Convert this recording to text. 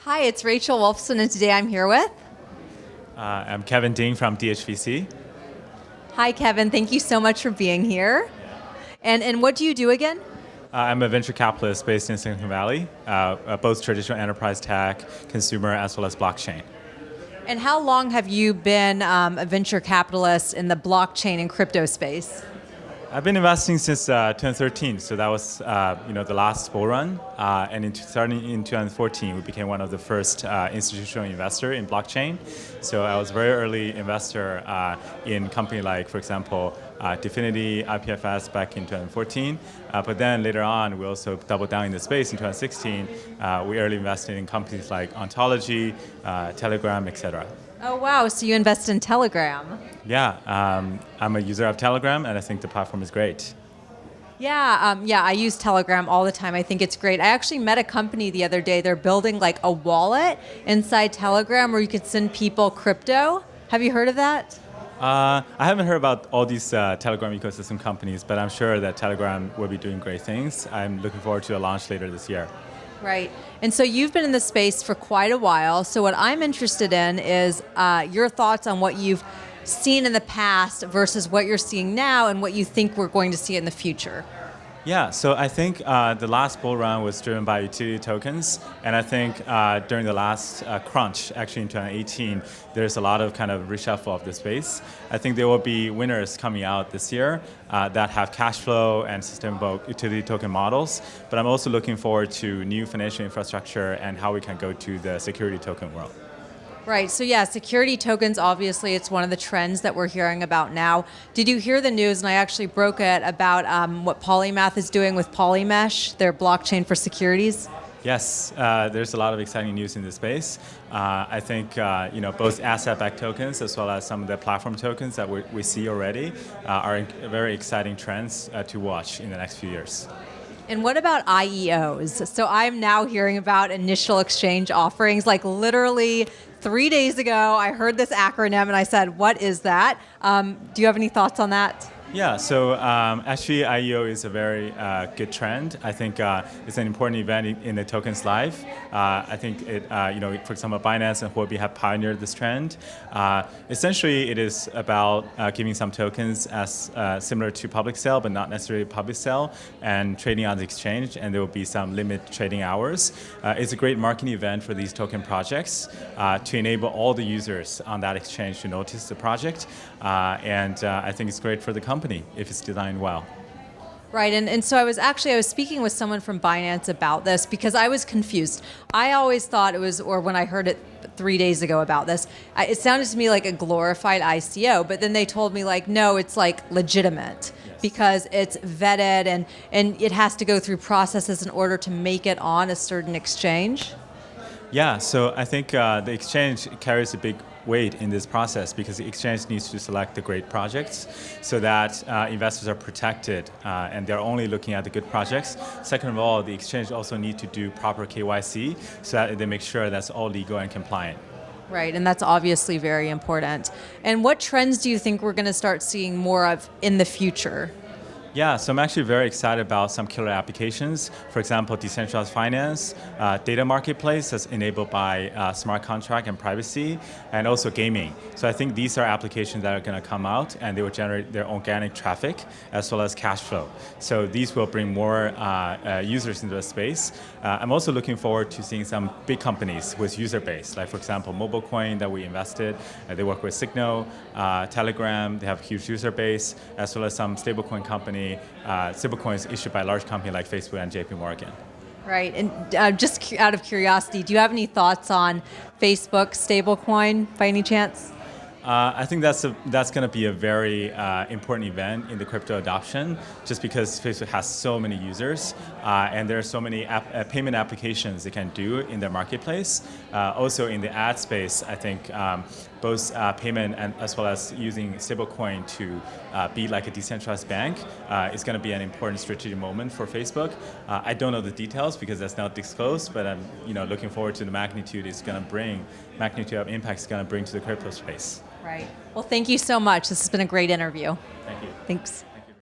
Hi, it's Rachel Wolfson, and today I'm here with... I'm Kevin Ding from DHVC. Hi, Kevin. Thank you so much for being here. And what do you do again? I'm a venture capitalist based in Silicon Valley, both traditional enterprise tech, consumer, as well as blockchain. And how long have you been a venture capitalist in the blockchain and crypto space? I've been investing since 2013, so that was the last bull run. And starting in 2014, we became one of the first institutional investor in blockchain. So I was a very early investor in company like, for example, Definity, IPFS back in 2014. But then later on, we also doubled down in the space in 2016. We early invested in companies like Ontology, Telegram, etc. Oh, wow. So you invest in Telegram. Yeah, I'm a user of Telegram, and I think the platform is great. Yeah, I use Telegram all the time. I think it's great. I actually met a company the other day. They're building like a wallet inside Telegram where you could send people crypto. Have you heard of that? I haven't heard about all these Telegram ecosystem companies, but I'm sure that Telegram will be doing great things. I'm looking forward to a launch later this year. Right. And so you've been in the space for quite a while. So what I'm interested in is your thoughts on what you've seen in the past versus what you're seeing now and what you think we're going to see in the future. Yeah, so I think the last bull run was driven by utility tokens, and I think during the last crunch, actually in 2018, there's a lot of kind of reshuffle of the space. I think there will be winners coming out this year that have cash flow and sustainable utility token models, but I'm also looking forward to new financial infrastructure and how we can go to the security token world. Right. So yeah, security tokens, obviously, it's one of the trends that we're hearing about now. Did you hear the news, and I actually broke it, about what Polymath is doing with Polymesh, their blockchain for securities? Yes, there's a lot of exciting news in this space. I think both asset-backed tokens as well as some of the platform tokens that we see already are very exciting trends to watch in the next few years. And what about IEOs? So I'm now hearing about initial exchange offerings. Like literally 3 days ago, I heard this acronym and I said, what is that? Do you have any thoughts on that? Yeah, so actually IEO is a very good trend. I think it's an important event in the token's life. I think it, for example, Binance and Huobi have pioneered this trend. Essentially, it is about giving some tokens as similar to public sale, but not necessarily public sale, and trading on the exchange, and there will be some limit trading hours. It's a great marketing event for these token projects to enable all the users on that exchange to notice the project, and I think it's great for the company if it's designed well. Right, and so I was speaking with someone from Binance about this because I was confused. I always thought it was, or when I heard it 3 days ago about this, it sounded to me like a glorified ICO, but then they told me like, no, it's like legitimate. Yes. Because it's vetted and it has to go through processes in order to make it on a certain exchange. Yeah, so I think the exchange carries a big weight in this process because the exchange needs to select the great projects so that investors are protected and they're only looking at the good projects. Second of all, the exchange also need to do proper KYC so that they make sure that's all legal and compliant. Right, and that's obviously very important. And what trends do you think we're going to start seeing more of in the future? Yeah, so I'm actually very excited about some killer applications. For example, decentralized finance, data marketplace that's enabled by smart contract and privacy, and also gaming. So I think these are applications that are going to come out and they will generate their organic traffic as well as cash flow. So these will bring more users into the space. I'm also looking forward to seeing some big companies with user base, like for example, MobileCoin that we invested. They work with Signal, Telegram, they have a huge user base, as well as some stablecoin companies. Stablecoins issued by a large company like Facebook and JP Morgan. Right, and just out of curiosity, do you have any thoughts on Facebook stablecoin by any chance? I think that's going to be a very important event in the crypto adoption, just because Facebook has so many users and there are so many payment applications they can do in their marketplace. Also in the ad space, I think both payment and as well as using stablecoin to be like a decentralized bank is going to be an important strategic moment for Facebook. I don't know the details because that's not disclosed, but I'm looking forward to the magnitude of impact it's going to bring to the crypto space. Right. Well, thank you so much. This has been a great interview. Thank you. Thanks.